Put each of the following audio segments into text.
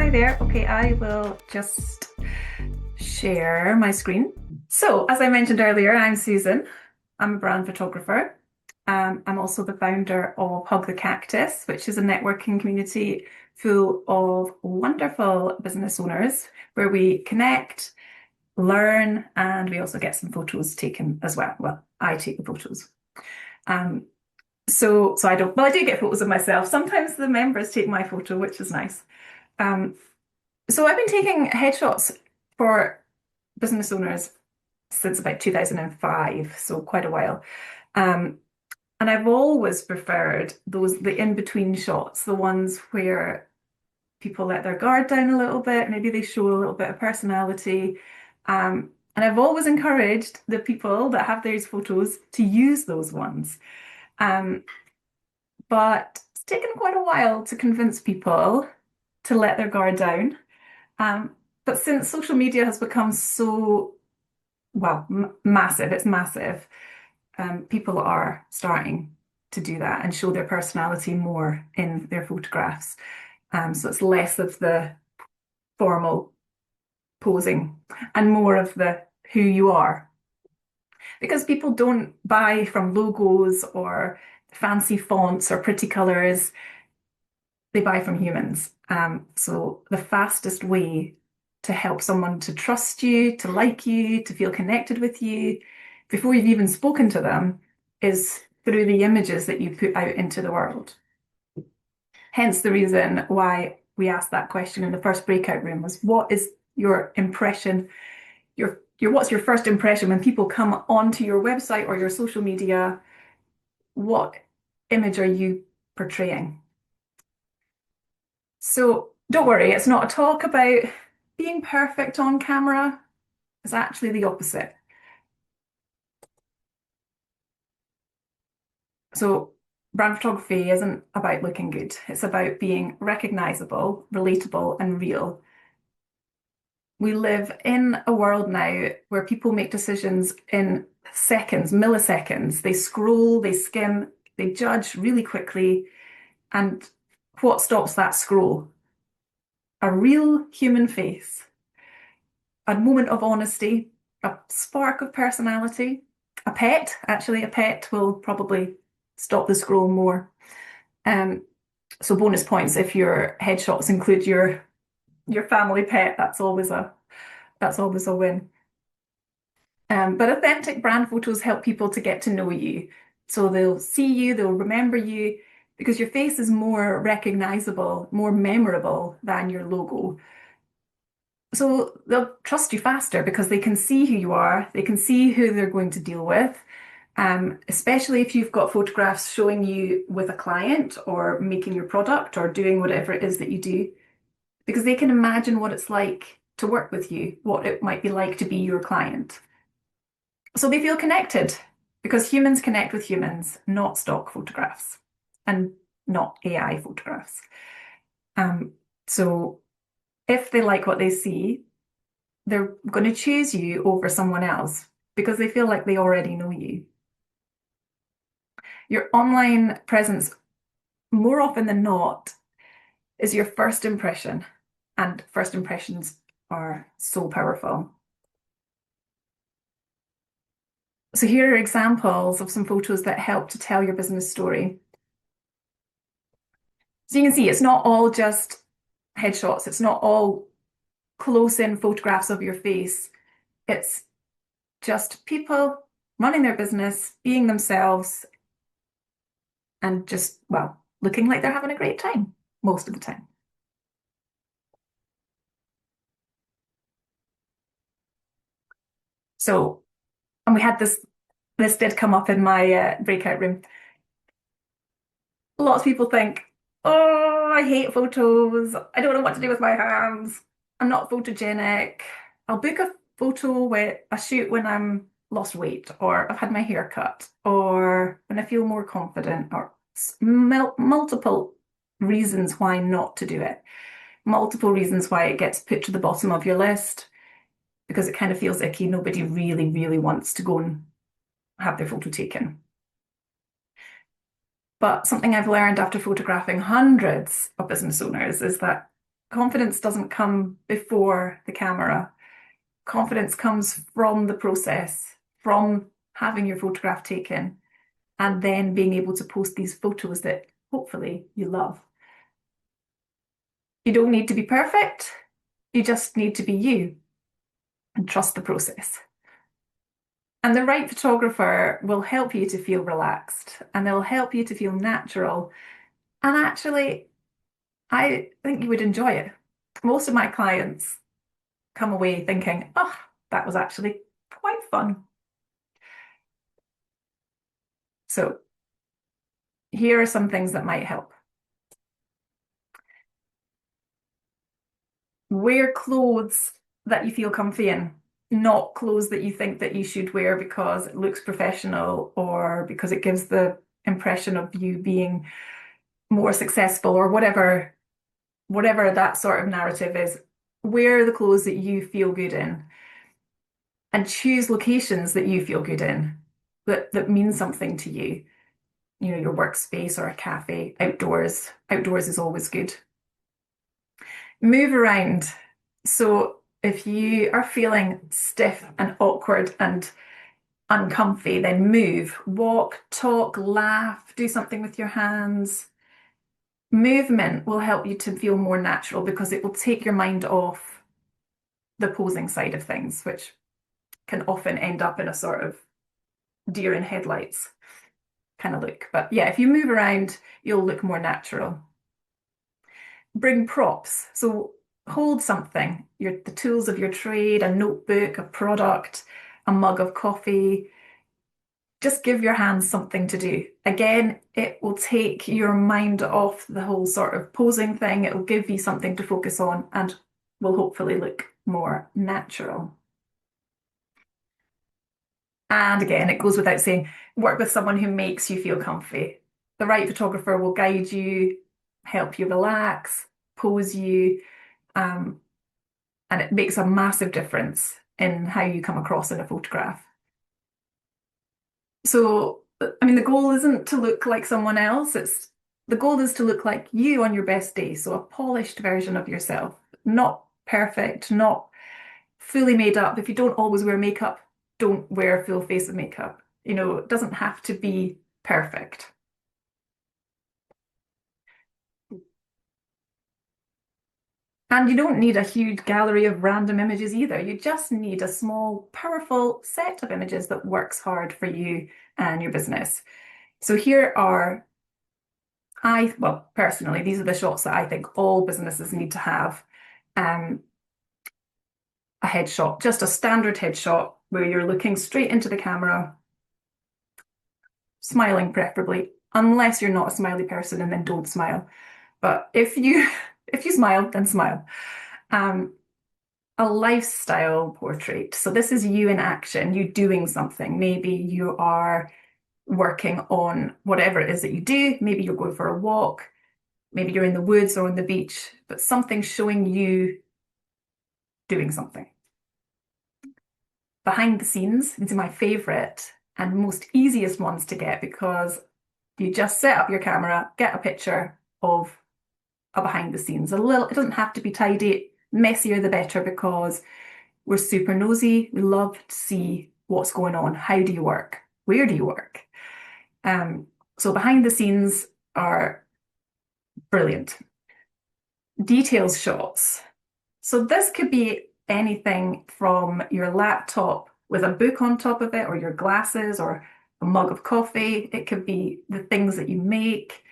Hi there. Okay, I will just share my screen. So, as I mentioned earlier, I'm Susan. I'm a brand photographer. I'm also the founder of Hug the Cactus, which is a networking community full of wonderful business owners where we connect, learn, and we also get some photos taken as well. Well, I take the photos. Um, so I don't, well, I do get photos of myself. Sometimes the members take my photo, which is nice. Um, so I've been taking headshots for business owners since about 2005, so quite a while. Um, and I've always preferred the in-between shots, the ones where people let their guard down a little bit, maybe they show a little bit of personality. And I've always encouraged the people that have those photos to use those ones. Um, but it's taken quite a while to convince people to let their guard down. But since social media has become so, well, massive, it's massive, people are starting to do that and show their personality more in their photographs. So it's less of the formal posing and more of the who you are. Because people don't buy from logos or fancy fonts or pretty colors, they buy from humans. So the fastest way to help someone to trust you, to like you, to feel connected with you before you've even spoken to them is through the images that you put out into the world. Hence the reason why we asked that question in the first breakout room was what is your impression, your what's your first impression when people come onto your website or your social media? What image are you portraying? So don't worry, it's not a talk about being perfect on camera. It's actually the opposite. So brand photography isn't about looking good. It's about being recognizable, relatable, and real. We live in a world now where people make decisions in seconds, milliseconds. They scroll, they skim, they judge really quickly. And what stops that scroll? A real human face, a moment of honesty, a spark of personality. A pet, actually, a pet will probably stop the scroll more. Um, so bonus points if your headshots include your family pet. That's always a win. But authentic brand photos help people to get to know you. So they'll see you, they'll remember you, because your face is more recognizable, more memorable than your logo. So they'll trust you faster because they can see who you are, they can see who they're going to deal with. Especially if you've got photographs showing you with a client or making your product or doing whatever it is that you do, because they can imagine what it's like to work with you, what it might be like to be your client. So they feel connected because humans connect with humans, not stock photographs and not AI photographs. So if they like what they see, they're going to choose you over someone else because they feel like they already know you. Your online presence, more often than not, is your first impression, and first impressions are so powerful. So here are examples of some photos that help to tell your business story. So you can see it's not all just headshots, it's not all close-in photographs of your face. It's just people running their business, being themselves, and just, well, looking like they're having a great time most of the time. So, and we had this did come up in my breakout room. Lots of people think, oh, I hate photos. I don't know what to do with my hands. I'm not photogenic. I'll book a photo with a shoot when I'm lost weight or I've had my hair cut or when I feel more confident or multiple reasons why not to do it. Multiple reasons why it gets put to the bottom of your list because it kind of feels icky. Nobody really, really wants to go and have their photo taken. But something I've learned after photographing hundreds of business owners is that Confidence doesn't come before the camera. Confidence comes from the process, from having your photograph taken, and then being able to post these photos that hopefully you love. You don't need to be perfect. You just need to be you and trust the process. And the right photographer will help you to feel relaxed and they'll help you to feel natural. And actually, I think you would enjoy it. Most of my clients come away thinking, oh, that was actually quite fun. So here are some things that might help. Wear clothes that you feel comfy in, not clothes that you think that you should wear because it looks professional or because it gives the impression of you being more successful or whatever that sort of narrative is. Wear the clothes that you feel good in and choose locations that you feel good in that mean something to you. You know, your workspace or a cafe, outdoors. Outdoors is always good. Move around. So if you are feeling stiff and awkward and uncomfy, then move, walk, talk, laugh, do something with your hands. Movement will help you to feel more natural because it will take your mind off the posing side of things, which can often end up in a sort of deer in headlights kind of look. But yeah, if you move around, you'll look more natural. Bring props. So hold something, the tools of your trade, a notebook, a product, a mug of coffee. Just give your hands something to do. Again, it will take your mind off the whole sort of posing thing. It will give you something to focus on and will hopefully look more natural. And again, it goes without saying, work with someone who makes you feel comfy. The right photographer will guide you, help you relax, pose you, and it makes a massive difference in how you come across in a photograph. So, I mean, the goal isn't to look like someone else. The goal is to look like you on your best day. So a polished version of yourself, not perfect, not fully made up. If you don't always wear makeup, don't wear a full face of makeup. You know, it doesn't have to be perfect. And you don't need a huge gallery of random images either. You just need a small, powerful set of images that works hard for you and your business. So here are well, personally, these are the shots that I think all businesses need to have. A headshot, just a standard headshot where you're looking straight into the camera, smiling preferably, unless you're not a smiley person and then don't smile. But if you if you smile, then smile. Um, a lifestyle portrait. So this is you in action, you doing something. Maybe you are working on whatever it is that you do. Maybe you're going for a walk. Maybe you're in the woods or on the beach, but something showing you doing something. Behind the scenes, these are my favorite and most easiest ones to get because you just set up your camera, get a picture of a behind the scenes. It doesn't have to be tidy, messier the better because we're super nosy. We love to see what's going on. How do you work? Where do you work? So behind the scenes are brilliant. Details shots. So this could be anything from your laptop with a book on top of it, or your glasses, or a mug of coffee. It could be the things that you make,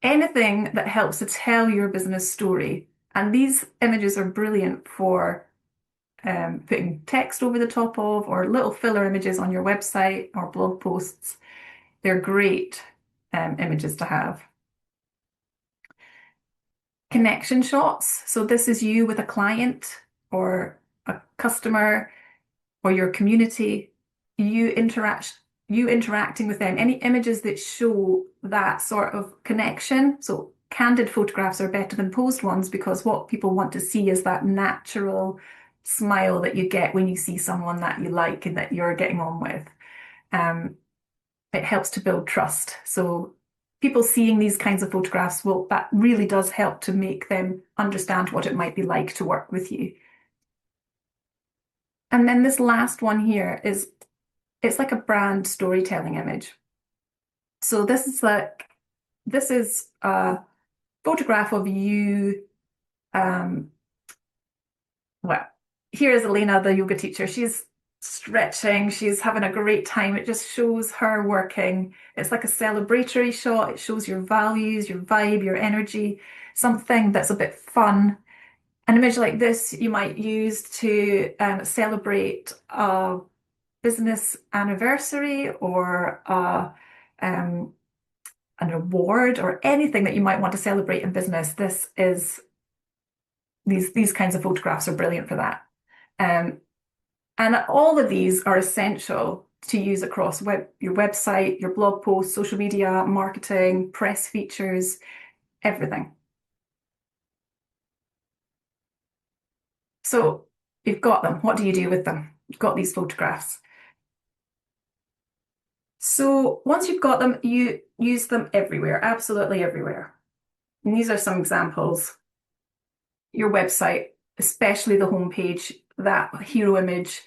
anything that helps to tell your business story. And these images are brilliant for putting text over the top of, or little filler images on your website or blog posts. They're great images to have. Connection shots. So this is you with a client or a customer or your community, you interacting with them. Any images that show that sort of connection. So candid photographs are better than posed ones because what people want to see is that natural smile that you get when you see someone that you like and that you're getting on with. It helps to build trust. So people seeing these kinds of photographs, well, that really does help to make them understand what it might be like to work with you. And then this last one here is, it's like a brand storytelling image. So this is a photograph of you. Well, here is Elena, the yoga teacher. She's stretching, she's having a great time. It just shows her working. It's like a celebratory shot. It shows your values, your vibe, your energy, something that's a bit fun. An image like this you might use to celebrate a business anniversary or an award or anything that you might want to celebrate in business. These kinds of photographs are brilliant for that. And all of these are essential to use across your website, your blog posts, social media, marketing, press features, everything. So you've got them. What do you do with them? You've got these photographs. So once you've got them, you use them everywhere, absolutely everywhere. And these are some examples. Your website, especially the homepage, that hero image,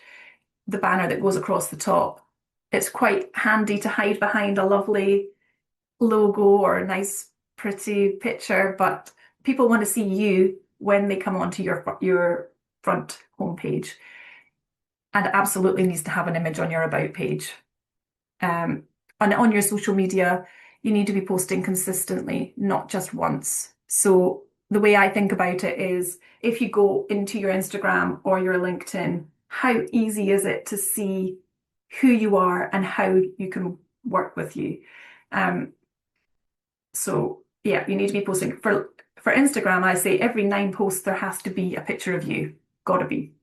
the banner that goes across the top. It's quite handy to hide behind a lovely logo or a nice, pretty picture, but people want to see you when they come onto your front homepage. And it absolutely needs to have an image on your about page. And on your social media, you need to be posting consistently, not just once. So the way I think about it is, if you go into your Instagram or your LinkedIn, how easy is it to see who you are and how you can work with you? So yeah, you need to be posting. For Instagram, I say every 9 posts there has to be a picture of you. Gotta be.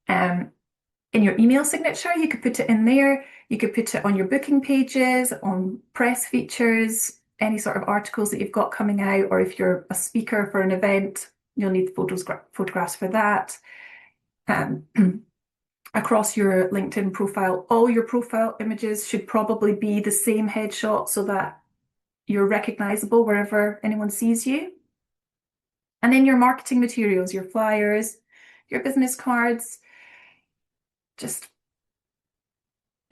In your email signature, you could put it in there. You could put it on your booking pages, on press features, any sort of articles that you've got coming out, or if you're a speaker for an event, you'll need photographs for that. Across your LinkedIn profile, all your profile images should probably be the same headshot so that you're recognizable wherever anyone sees you. And then your marketing materials, your flyers, your business cards, just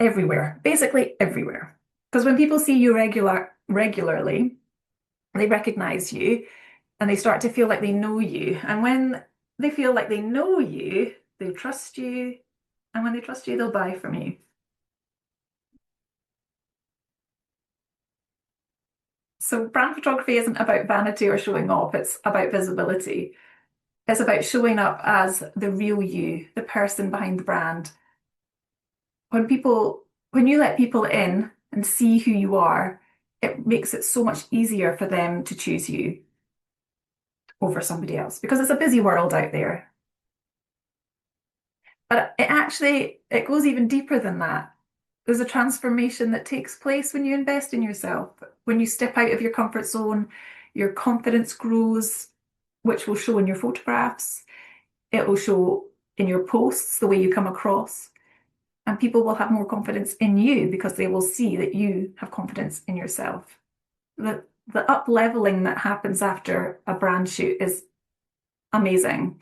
everywhere, basically everywhere. Because when people see you regularly, they recognize you and they start to feel like they know you. And when they feel like they know you, they trust you. And when they trust you, they'll buy from you. So brand photography isn't about vanity or showing off. It's about visibility. It's about showing up as the real you, the person behind the brand. When you let people in and see who you are, it makes it so much easier for them to choose you over somebody else, because it's a busy world out there. But it goes even deeper than that. There's a transformation that takes place when you invest in yourself. When you step out of your comfort zone, your confidence grows, which will show in your photographs. It will show in your posts, the way you come across. And people will have more confidence in you because they will see that you have confidence in yourself. The up-leveling that happens after a brand shoot is amazing.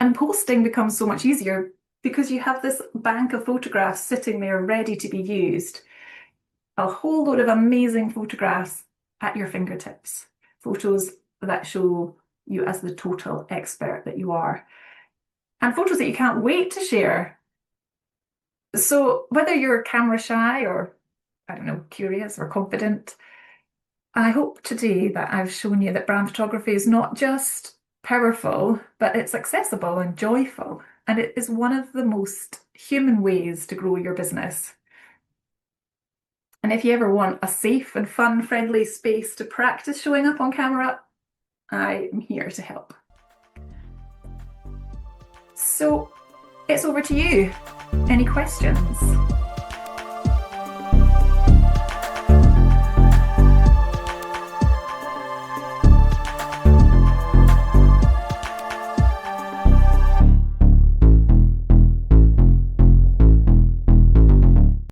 And posting becomes so much easier because you have this bank of photographs sitting there ready to be used. A whole load of amazing photographs at your fingertips. Photos that show you as the total expert that you are. And photos that you can't wait to share. So whether you're camera shy or, I don't know, curious or confident, I hope today that I've shown you that brand photography is not just powerful, but it's accessible and joyful. And it is one of the most human ways to grow your business. And if you ever want a safe and fun, friendly space to practice showing up on camera, I am here to help. So it's over to you. Any questions?